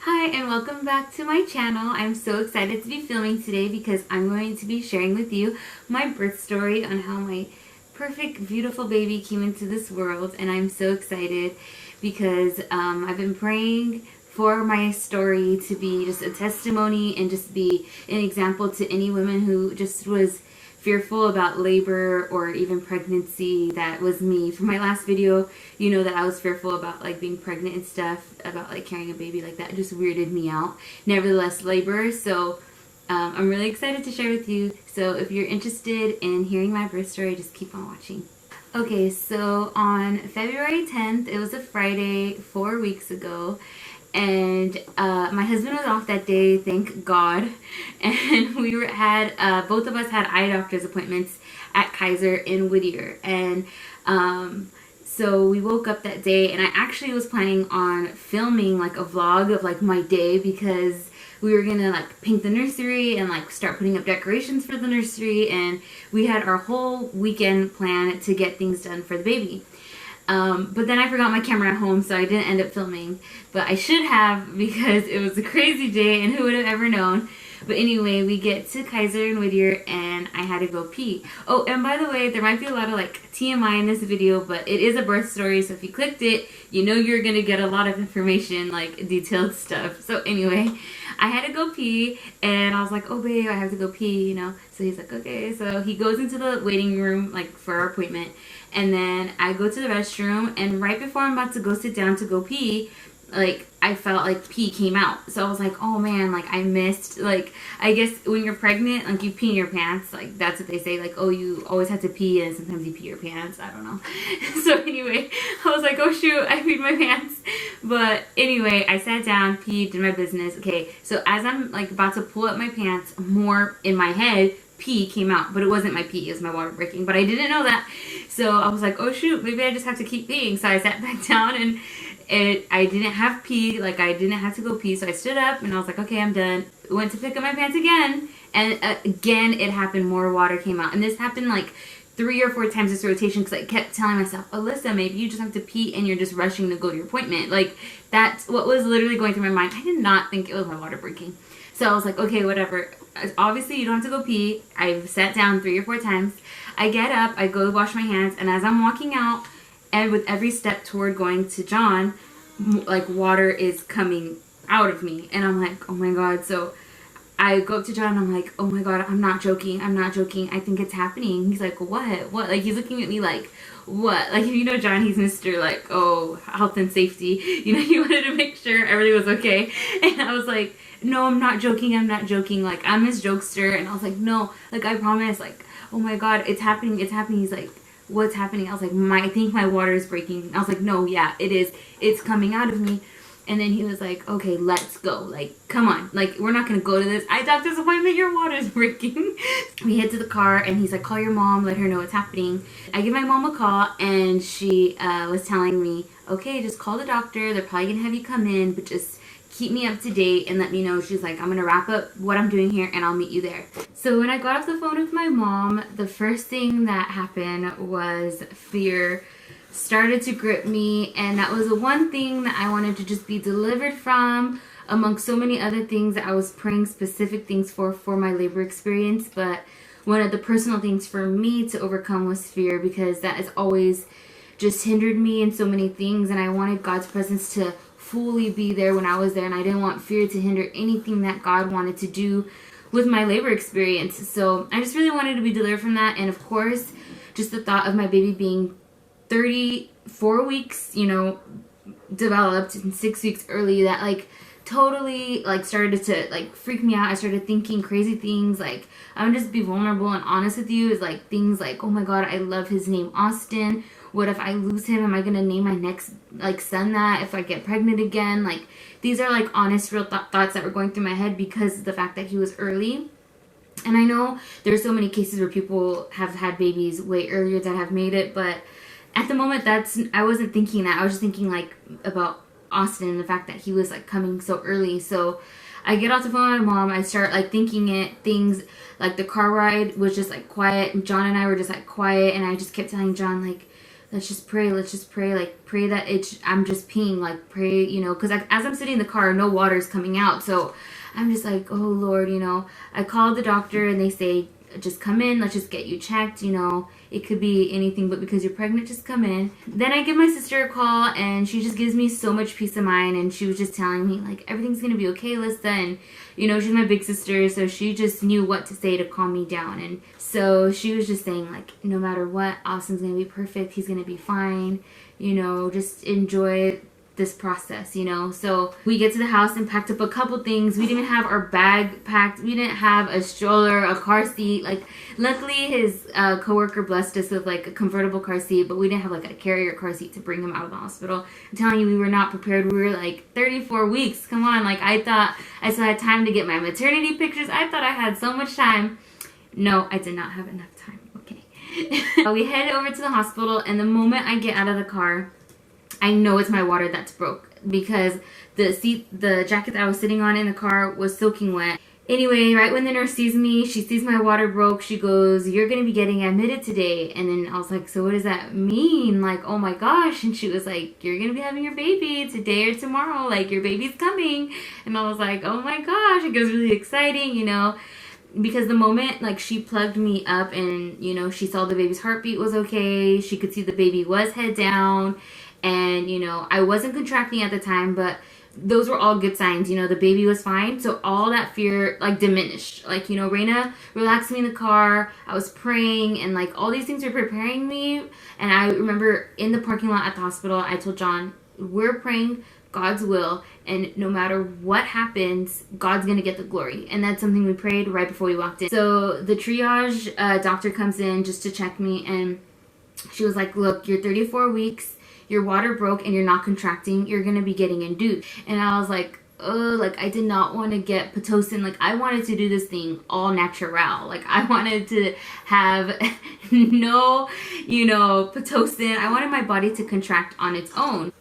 Hi and welcome back to my channel. I'm so excited to be filming today because I'm going to be sharing with you my birth story on how my perfect, beautiful baby came into this world, and I'm so excited because I've been praying for my story to be just a testimony and just be an example to any woman who just was fearful about labor or even pregnancy. That was me. For my last video, you know that I was fearful about like being pregnant and stuff, about like carrying a baby like that. It just weirded me out. Nevertheless, labor. So I'm really excited to share with you. So if you're interested in hearing my birth story, just keep on watching. Okay, so on February 10th, it was a Friday 4 weeks ago, and my husband was off that day, thank God, and both of us had eye doctor's appointments at Kaiser in Whittier, and so we woke up that day, and I actually was planning on filming like a vlog of like my day, because we were gonna like paint the nursery and like start putting up decorations for the nursery, and we had our whole weekend planned to get things done for the baby. But then I forgot my camera at home, so I didn't end up filming. But I should have, because it was a crazy day and who would have ever known. But anyway, we get to Kaiser and Whittier and I had to go pee. Oh, and by the way, there might be a lot of like TMI in this video, but it is a birth story, so if you clicked it, you know you're gonna get a lot of information, like detailed stuff. So anyway, I had to go pee, and I was like, oh babe, I have to go pee, you know. So he's like, okay. So he goes into the waiting room like for our appointment, and then I go to the restroom, and right before I'm about to go sit down to go pee, like I felt like pee came out. So I was like, oh man, like I missed, like I guess when you're pregnant, like you pee in your pants, like that's what they say, like, oh, you always have to pee and sometimes you pee your pants, I don't know. So anyway, I was like, oh shoot, I peed my pants. But anyway, I sat down, peed, did my business. Okay, so as I'm like about to pull up my pants, more in my head, pee came out, but it wasn't my pee, it was my water breaking, but I didn't know that. So I was like, oh shoot, maybe I just have to keep peeing. So I sat back down, and I didn't have pee, like I didn't have to go pee, so I stood up and I was like, okay, I'm done. Went to pick up my pants again, and again it happened, more water came out. And this happened like 3 or 4 times this rotation, because I kept telling myself, Alyssa, maybe you just have to pee and you're just rushing to go to your appointment. Like that's what was literally going through my mind. I did not think it was my water breaking. So I was like, okay, whatever. Obviously you don't have to go pee. I've sat down 3 or 4 times. I get up, I go wash my hands, and as I'm walking out, and with every step toward going to John, like water is coming out of me, and I'm like, oh my god. So I go up to John and I'm like, oh my god, I'm not joking, I think it's happening. He's like, what, like he's looking at me like, what, like, you know, John, he's Mr. like, oh, health and safety, you know, he wanted to make sure everything was okay. And I was like, no, I'm not joking, like I'm his jokester. And I was like, no, like I promise, like, oh my god, it's happening. He's like, what's happening? I was like, I think my water is breaking. I was like, no, yeah, it is. It's coming out of me. And then he was like, okay, let's go. Like, come on. Like, we're not going to go to this eye doctor's appointment. Your water's breaking. We head to the car, and he's like, call your mom. Let her know what's happening. I give my mom a call, and she was telling me, okay, just call the doctor. They're probably going to have you come in, but just keep me up to date and let me know. She's like, I'm going to wrap up what I'm doing here, and I'll meet you there. So when I got off the phone with my mom, the first thing that happened was fear started to grip me, and that was the one thing that I wanted to just be delivered from, amongst so many other things that I was praying specific things for my labor experience. But one of the personal things for me to overcome was fear, because that has always just hindered me in so many things, and I wanted God's presence to fully be there when I was there, and I didn't want fear to hinder anything that God wanted to do with my labor experience. So I just really wanted to be delivered from that. And of course, just the thought of my baby being 34 weeks, you know, developed, and 6 weeks early, that like totally like started to like freak me out. I started thinking crazy things, like I'm just be vulnerable and honest with you, is like things like, oh my god, I love his name Austin. What if I lose him? Am I gonna name my next like son that if I get pregnant again? Like these are like honest, real thoughts that were going through my head because of the fact that he was early. And I know there's so many cases where people have had babies way earlier that have made it, but at the moment, I wasn't thinking that. I was just thinking like about Austin and the fact that he was like coming so early. So I get off the phone with my mom. I start like thinking things like the car ride was just like quiet, and John and I were just like quiet, and I just kept telling John like, let's just pray, like pray that I'm just peeing, like pray, you know, because as I'm sitting in the car, no water's coming out. So I'm just like, oh Lord, you know. I called the doctor and they say, just come in, let's just get you checked, you know. It could be anything, but because you're pregnant, just come in. Then I give my sister a call and she just gives me so much peace of mind, and she was just telling me like, everything's gonna be okay, Lisa. And you know, she's my big sister, so she just knew what to say to calm me down. And so she was just saying like, no matter what, Austin's gonna be perfect, he's gonna be fine, you know, just enjoy this process, you know. So we get to the house and packed up a couple things. We didn't even have our bag packed. We didn't have a stroller, a car seat. Like, luckily his coworker blessed us with like a convertible car seat, but we didn't have like a carrier car seat to bring him out of the hospital. I'm telling you, we were not prepared. We were like 34 weeks. Come on, like I thought I still had time to get my maternity pictures. I thought I had so much time. No, I did not have enough time. Okay. We head over to the hospital, and the moment I get out of the car, I know it's my water that's broke, because the jacket that I was sitting on in the car was soaking wet. Anyway, right when the nurse sees me, she sees my water broke, she goes, you're going to be getting admitted today. And then I was like, so what does that mean? Like, oh my gosh. And she was like, you're going to be having your baby today or tomorrow. Like, your baby's coming. And I was like, oh my gosh. It was really exciting, you know. Because the moment like she plugged me up and, you know, she saw the baby's heartbeat was okay, she could see the baby was head down, and, you know, I wasn't contracting at the time, but those were all good signs. You know, the baby was fine, so all that fear like diminished. Like, you know, Reina relaxed me in the car, I was praying, and like all these things were preparing me. And I remember in the parking lot at the hospital, I told John, we're praying God's will, and no matter what happens, God's gonna get the glory. And that's something we prayed right before we walked in. So the triage doctor comes in just to check me, and she was like, look, you're 34 weeks, your water broke, and you're not contracting, you're gonna be getting induced. And I was like, oh, like I did not want to get Pitocin. Like, I wanted to do this thing all natural. Like, I wanted to have no, you know, Pitocin. I wanted my body to contract on its own.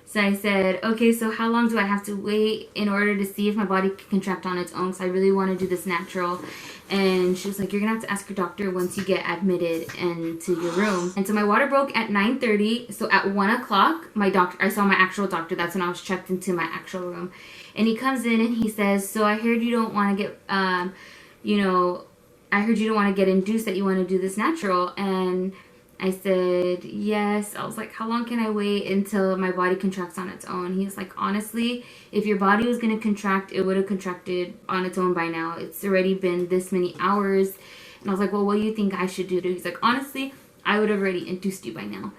So I said, okay, so how long do I have to wait in order to see if my body can contract on its own? Because I really want to do this natural. And she was like, you're going to have to ask your doctor once you get admitted into your room. And so my water broke at 9:30. So at 1 o'clock, I saw my actual doctor. That's when I was checked into my actual room. And he comes in and he says, so I heard you don't want to get, you know, I heard you don't want to get induced, that you want to do this natural. And I said, yes. I was like, how long can I wait until my body contracts on its own? He's like, honestly, if your body was going to contract, it would have contracted on its own by now. It's already been this many hours. And I was like, well, what do you think I should do? He's like, honestly, I would have already induced you by now.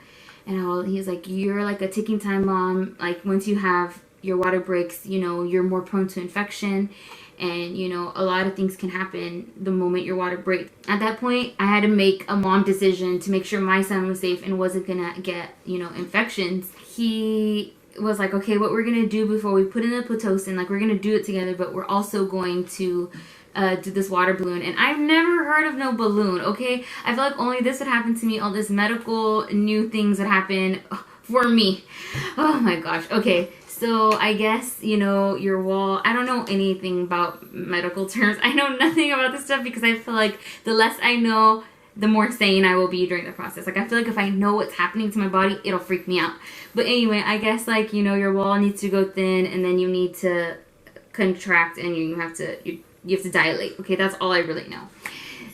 And he's like, you're like a ticking time bomb. Like, once you have your water breaks, you know, you're more prone to infection. And, you know, a lot of things can happen the moment your water breaks. At that point, I had to make a mom decision to make sure my son was safe and wasn't gonna get, you know, infections. He was like, okay, what we're gonna do before we put in the Pitocin, like, we're gonna do it together, but we're also going to do this water balloon. And I've never heard of no balloon, okay? I feel like only this would happen to me, all this medical new things that happen for me. Oh my gosh. Okay. So I guess, you know, your wall, I don't know anything about medical terms. I know nothing about this stuff because I feel like the less I know, the more sane I will be during the process. Like, I feel like if I know what's happening to my body, it'll freak me out. But anyway, I guess, like, you know, your wall needs to go thin, and then you need to contract, and you have to dilate. Okay, that's all I really know.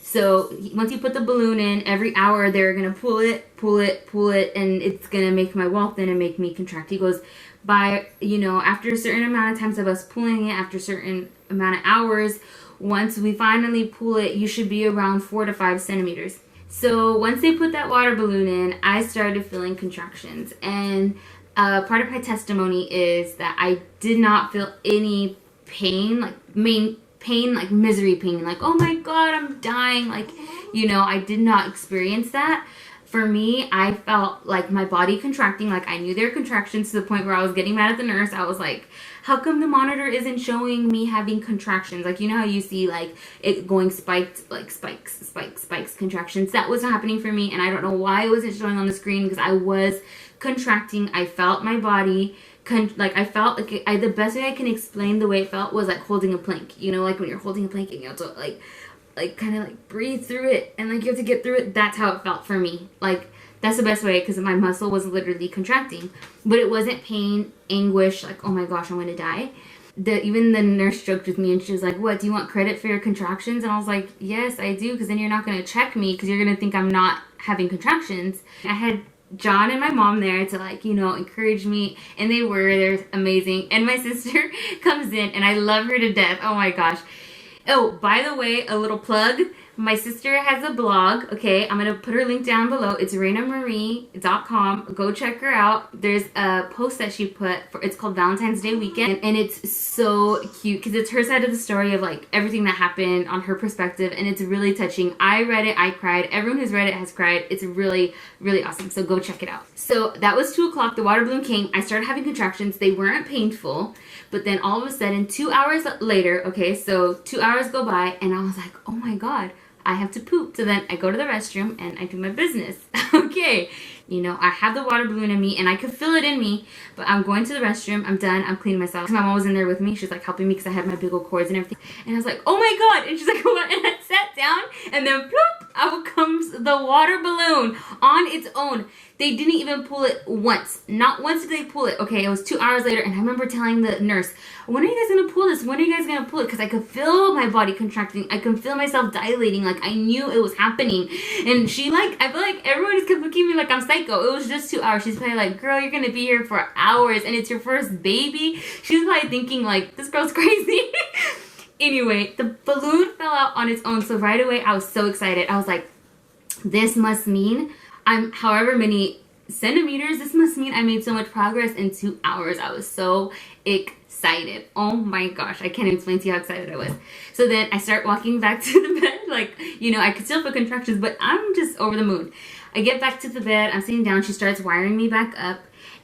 So once you put the balloon in, every hour they're going to pull it, and it's going to make my wall thin and make me contract. He goes, by, you know, after a certain amount of times of us pulling it, after a certain amount of hours, once we finally pull it, you should be around 4 to 5 centimeters. So once they put that water balloon in, I started feeling contractions. And part of my testimony is that I did not feel any pain, like like misery pain, like, oh my God, I'm dying. Like, you know, I did not experience that. For me, I felt like my body contracting, like I knew there were contractions, to the point where I was getting mad at the nurse. I was like, how come the monitor isn't showing me having contractions? Like, you know how you see like it going spiked, like spikes, contractions? That wasn't happening for me, and I don't know why it wasn't showing on the screen, because I was contracting. I felt my body, I felt like the best way I can explain the way it felt was like holding a plank. You know, like when you're holding a plank and you have to like kind of like breathe through it, and like you have to get through it. That's how it felt for me. Like, That's the best way, because my muscle was literally contracting. But it wasn't pain, anguish, like, oh my gosh, I'm going to die. Even the nurse joked with me, and she was like, what, do you want credit for your contractions? And I was like, yes, I do, because then you're not going to check me, because you're going to think I'm not having contractions. I had John and my mom there to, like, you know, encourage me, and they're amazing. And my sister comes in, and I love her to death. Oh my gosh. Oh, by the way, a little plug. My sister has a blog, okay? I'm going to put her link down below. It's ReinaMarie.com. Go check her out. There's a post that she put, it's called Valentine's Day Weekend, and it's so cute because it's her side of the story of, like, everything that happened on her perspective, and it's really touching. I read it, I cried. Everyone who's read it has cried. It's really, really awesome, so go check it out. So that was 2 o'clock. The water balloon came. I started having contractions. They weren't painful, but then all of a sudden, 2 hours later, okay, so 2 hours go by, and I was like, oh my God, I have to poop. So then I go to the restroom and I do my business. Okay, you know, I have the water balloon in me and I could feel it in me, but I'm going to the restroom. I'm done. I'm cleaning myself. My mom was in there with me. She was like helping me because I had my big old cords and everything. And I was like, oh my God. And she's like, what? And I sat down and then plop, out comes the water balloon on its own. They didn't even pull it once. Not once did they pull it. Okay, it was 2 hours later, and I remember telling the nurse, when are you guys gonna pull this? When are you guys gonna pull it? Because I could feel my body contracting. I could feel myself dilating. Like, I knew it was happening. And she, like, I feel like everyone just kept looking at me like I'm psycho. It was just 2 hours. She's probably like, girl, you're gonna be here for hours, and it's your first baby. She's probably thinking, like, this girl's crazy. Anyway, the balloon fell out on its own, so right away, I was so excited. I was like, this must mean I'm however many centimeters, this must mean I made so much progress in 2 hours. I was so excited. Oh my gosh, I can't explain to you how excited I was. So then I start walking back to the bed, like, you know, I could still feel contractions, but I'm just over the moon. I get back to the bed, I'm sitting down, she starts wiring me back up,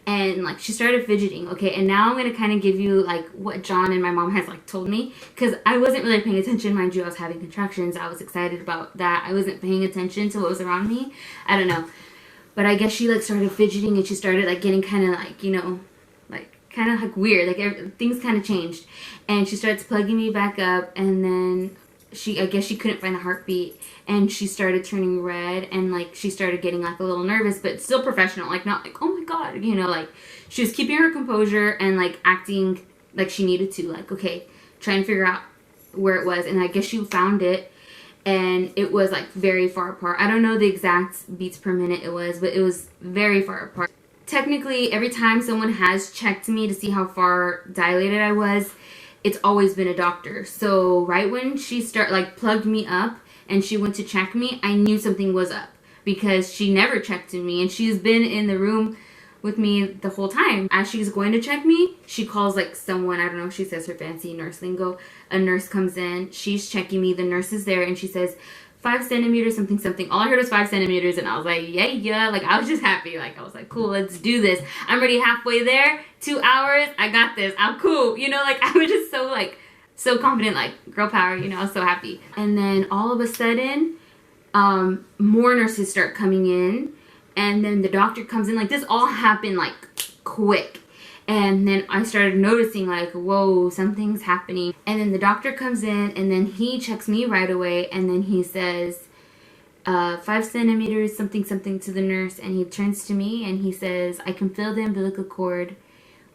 and like she started fidgeting. Okay, and now I'm gonna kind of give you like what John and my mom has like told me, because I wasn't really paying attention. Mind you, I was having contractions. I was excited about that. I wasn't paying attention to what was around me. I don't know, but I guess she like started fidgeting, and she started like getting kind of like, you know, like kind of like weird, like things kind of changed, and she starts plugging me back up, and then I guess she couldn't find the heartbeat, and she started turning red, and like she started getting like a little nervous, but still professional, like not like, oh my God, you know, like she was keeping her composure and like acting like she needed to, like, okay, try and figure out where it was. And I guess she found it, and it was like very far apart. I don't know the exact beats per minute it was, but it was very far apart. Technically, every time someone has checked me to see how far dilated I was, it's always been a doctor. So right when she plugged me up and she went to check me, I knew something was up, because she never checked me, and she's been in the room with me the whole time. As she's going to check me, she calls like someone, I don't know if she says her fancy nurse lingo. A nurse comes in, she's checking me, the nurse is there, and she says 5 centimeters, something, something. All I heard was 5 centimeters, and I was like, yeah. Like, I was just happy. Like, I was like, cool, let's do this. I'm already halfway there. 2 hours, I got this. I'm cool. You know, like, I was just so, like, so confident, like, girl power, you know, I was so happy. And then all of a sudden, more nurses start coming in, and then the doctor comes in. Like, this all happened, like, quick. And then I started noticing, like, whoa, something's happening. And then the doctor comes in, and then he checks me right away, and then he says, 5 centimeters, something, something, to the nurse. And he turns to me, and he says, I can feel the umbilical cord.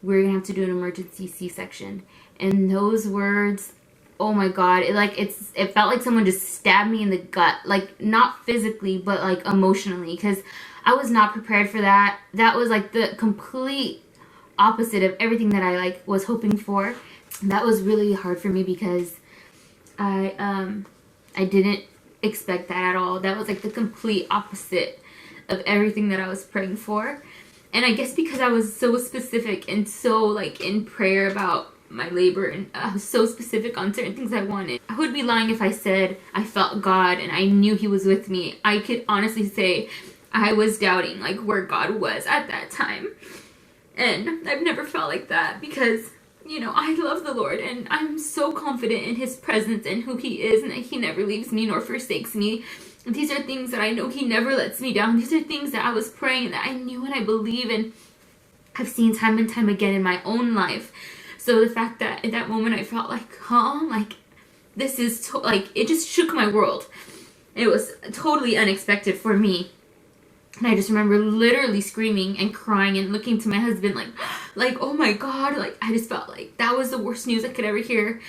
We're gonna have to do an emergency C-section. And those words, oh my God, it felt like someone just stabbed me in the gut. Like, not physically, but like emotionally, because I was not prepared for that. That was like the complete opposite of everything that I like was hoping for. That was really hard for me, because I didn't expect that at all. That was like the complete opposite of everything that I was praying for. And I guess because I was so specific and so like in prayer about my labor, and I was so specific on certain things I wanted, I would be lying if I said I felt God and I knew he was with me. I could honestly say I was doubting like where God was at that time. And I've never felt like that, because, you know, I love the Lord, and I'm so confident in his presence and who he is, and that he never leaves me nor forsakes me. And these are things that I know he never lets me down. These are things that I was praying, that I knew and I believe, and I've seen time and time again in my own life. So the fact that at that moment I felt like, like, this is, like, it just shook my world. It was totally unexpected for me. And I just remember literally screaming and crying and looking to my husband like, oh my God, like I just felt like that was the worst news I could ever hear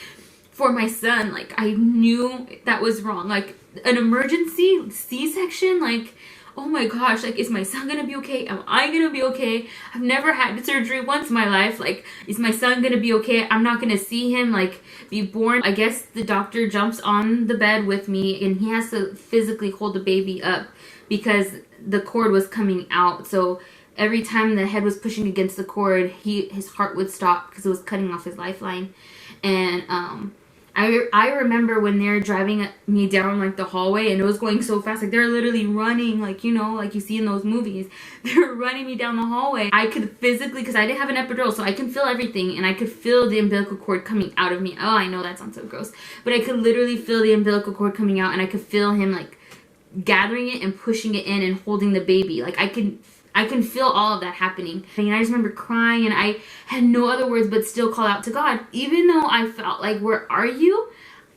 for my son. Like I knew that was wrong. Like an emergency C-section, like, oh my gosh, like is my son gonna be okay? Am I gonna be okay? I've never had surgery once in my life. Like, is my son gonna be okay? I'm not gonna see him like be born. I guess the doctor jumps on the bed with me and he has to physically hold the baby up because the cord was coming out. So every time the head was pushing against the cord, his heart would stop because it was cutting off his lifeline. And I remember when they were driving me down like the hallway and it was going so fast, like they were literally running, like, you know, like you see in those movies. They were running me down the hallway. I could physically, because I didn't have an epidural, so I can feel everything, and I could feel the umbilical cord coming out of me. Oh, I know that sounds so gross, but I could literally feel the umbilical cord coming out, and I could feel him like gathering it and pushing it in and holding the baby. Like I can feel all of that happening. And I just remember crying, and I had no other words but still call out to God. Even though I felt like, where are you?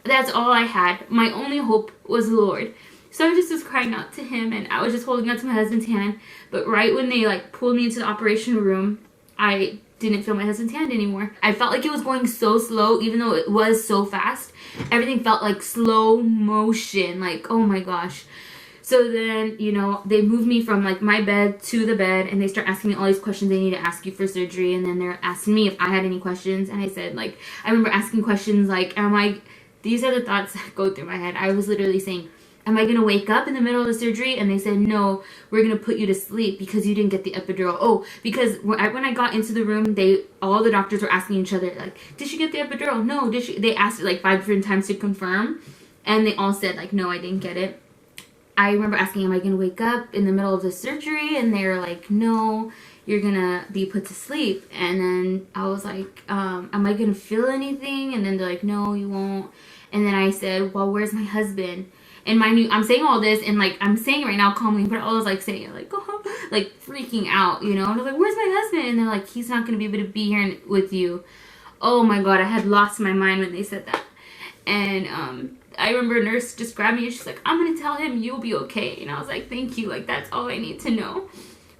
That's all I had. My only hope was the Lord. So I just was crying out to him, and I was just holding out to my husband's hand. But right when they like pulled me into the operation room, I didn't feel my husband's hand anymore. I felt like it was going so slow, even though it was so fast. Everything felt like slow motion. Like, oh my gosh. So then, you know, they moved me from like my bed to the bed, and they start asking me all these questions they need to ask you for surgery. And then they're asking me if I had any questions. And I said, like, I remember asking questions like, these are the thoughts that go through my head. I was literally saying, am I going to wake up in the middle of the surgery? And they said, no, we're going to put you to sleep because you didn't get the epidural. Oh, because when I got into the room, all the doctors were asking each other, like, did she get the epidural? No, did she? They asked it like 5 different times to confirm. And they all said, like, no, I didn't get it. I remember asking, am I going to wake up in the middle of the surgery? And they were like, no, you're going to be put to sleep. And then I was like, am I going to feel anything? And then they're like, no, you won't. And then I said, well, where's my husband? And mind you, I'm saying all this, and like I'm saying it right now calmly, but I was like saying it like, oh, like freaking out, you know? And I was like, where's my husband? And they're like, he's not going to be able to be here with you. Oh my God, I had lost my mind when they said that. And I remember a nurse just grabbed me and she's like, I'm going to tell him you'll be okay. And I was like, thank you. Like, that's all I need to know.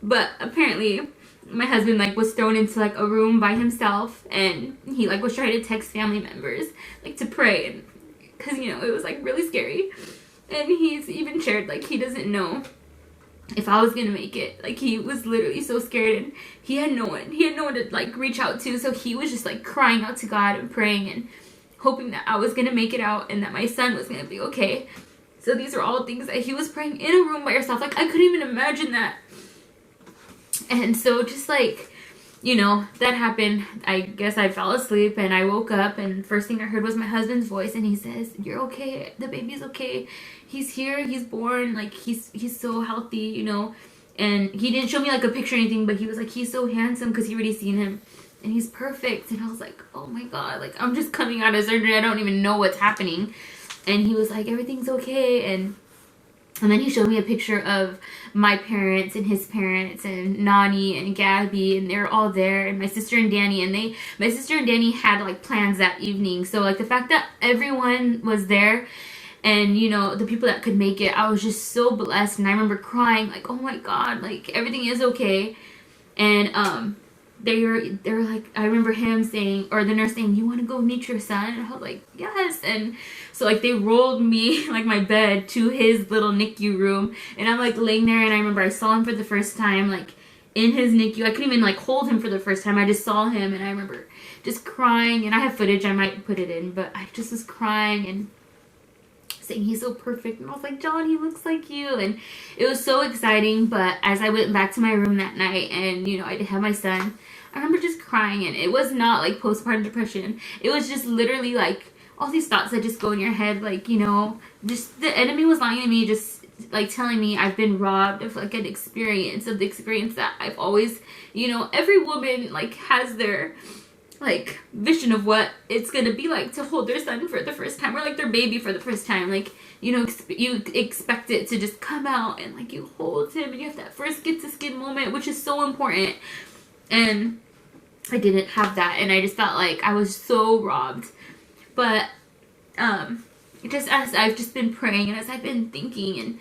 But apparently my husband like was thrown into like a room by himself, and he like was trying to text family members like to pray, and because, you know, it was like really scary. And he's even shared like he doesn't know if I was gonna make it. Like, he was literally so scared, and he had no one to like reach out to. So he was just like crying out to God and praying and hoping that I was gonna make it out and that my son was gonna be okay. So these are all things that he was praying in a room by yourself. Like, I couldn't even imagine that. And so just like, you know, that happened. I guess I fell asleep and I woke up, and first thing I heard was my husband's voice, and he says, you're okay, the baby's okay, he's here, he's born, like he's so healthy, you know. And he didn't show me like a picture or anything, but he was like, he's so handsome, because he already seen him, and he's perfect. And I was like, oh my God, like I'm just coming out of surgery, I don't even know what's happening. And he was like, everything's okay. And then he showed me a picture of my parents and his parents and Nani and Gabby, and they're all there, and my sister and Danny. And my sister and Danny had like plans that evening. So like the fact that everyone was there, and, you know, the people that could make it, I was just so blessed. And I remember crying like, oh my God, like everything is okay. And they were like, I remember him saying, or the nurse saying, you want to go meet your son? And I was like, yes. And so like they rolled me like my bed to his little NICU room, and I'm like laying there, and I remember I saw him for the first time like in his NICU. I couldn't even like hold him for the first time. I just saw him, and I remember just crying, and I have footage, I might put it in, but I just was crying and saying he's so perfect. And I was like, John, he looks like you. And it was so exciting. But as I went back to my room that night, and, you know, I did have my son, I remember just crying. And it was not like postpartum depression. It was just literally like all these thoughts that just go in your head, like, you know, just the enemy was lying to me, just like telling me I've been robbed of like the experience that I've always, you know, every woman like has their like vision of what it's gonna be like to hold their son for the first time, or like their baby for the first time. Like, you know, you expect it to just come out, and like you hold him, and you have that first get to skin moment, which is so important. And I didn't have that, and I just felt like I was so robbed. But just as I've just been praying, and as I've been thinking, and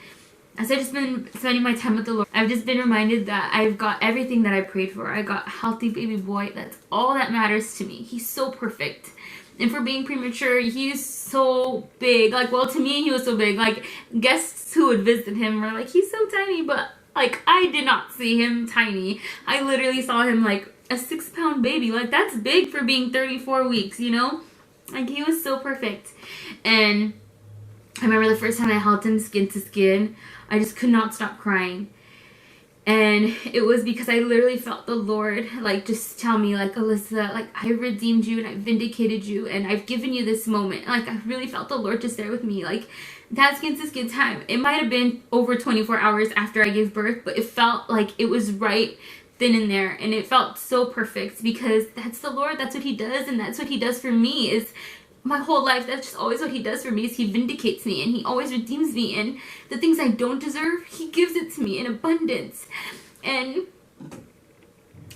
as I've just been spending my time with the Lord, I've just been reminded that I've got everything that I prayed for. I got a healthy baby boy. That's all that matters to me. He's so perfect. And for being premature, he's so big. Like, well, to me, he was so big. Like, guests who would visit him were like, he's so tiny. But, like, I did not see him tiny. I literally saw him like a 6-pound baby. Like, that's big for being 34 weeks, you know? Like, he was so perfect. And I remember the first time I held him skin to skin, I just could not stop crying. And it was because I literally felt the Lord, like, just tell me, like, Alyssa, like, I redeemed you and I vindicated you and I've given you this moment. Like, I really felt the Lord just there with me. Like, that skin to skin time, it might have been over 24 hours after I gave birth, but it felt like it was right then and there. And it felt so perfect because that's the Lord. That's what he does. And that's what he does for me is my whole life. That's just always what he does for me is he vindicates me and he always redeems me, and the things I don't deserve, he gives it to me in abundance. And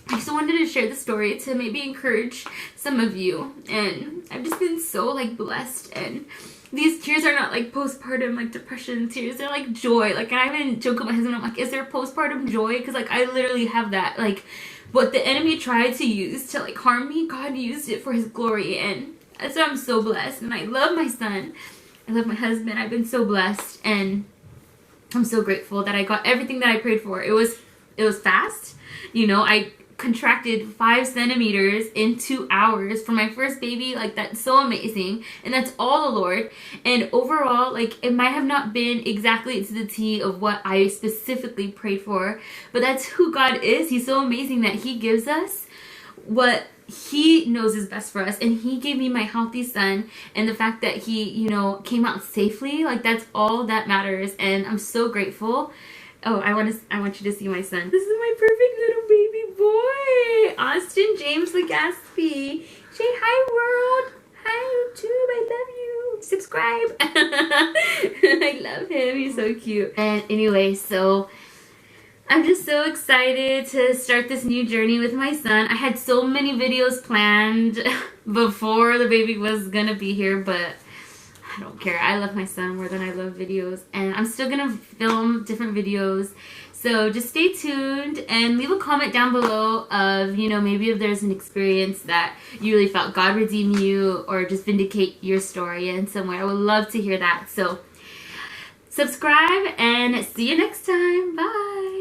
I just wanted to share the story to maybe encourage some of you. And I've just been so like blessed, and these tears are not like postpartum like depression tears, they're like joy. Like, and I even joke with my husband, I'm like, is there postpartum joy? Because like I literally have that. Like, what the enemy tried to use to like harm me, God used it for his glory. And so I'm so blessed, and I love my son. I love my husband. I've been so blessed, and I'm so grateful that I got everything that I prayed for. It was fast. You know, I contracted 5 centimeters in 2 hours for my first baby. Like, that's so amazing, and that's all the Lord. And overall, like, it might have not been exactly to the T of what I specifically prayed for, but that's who God is. He's so amazing that he gives us what he knows is best for us, and he gave me my healthy son, and the fact that he, you know, came out safely, like, that's all that matters. And I'm so grateful. Oh, I want you to see my son. This is my perfect little baby boy, Austin James Legaspi. Say hi, world. Hi, YouTube. I love you. Subscribe. I love him. He's so cute. And anyway, so I'm just so excited to start this new journey with my son. I had so many videos planned before the baby was gonna be here, but I don't care. I love my son more than I love videos, and I'm still gonna film different videos. So just stay tuned and leave a comment down below of, you know, maybe if there's an experience that you really felt God redeem you or just vindicate your story in some way. I would love to hear that. So subscribe and see you next time. Bye.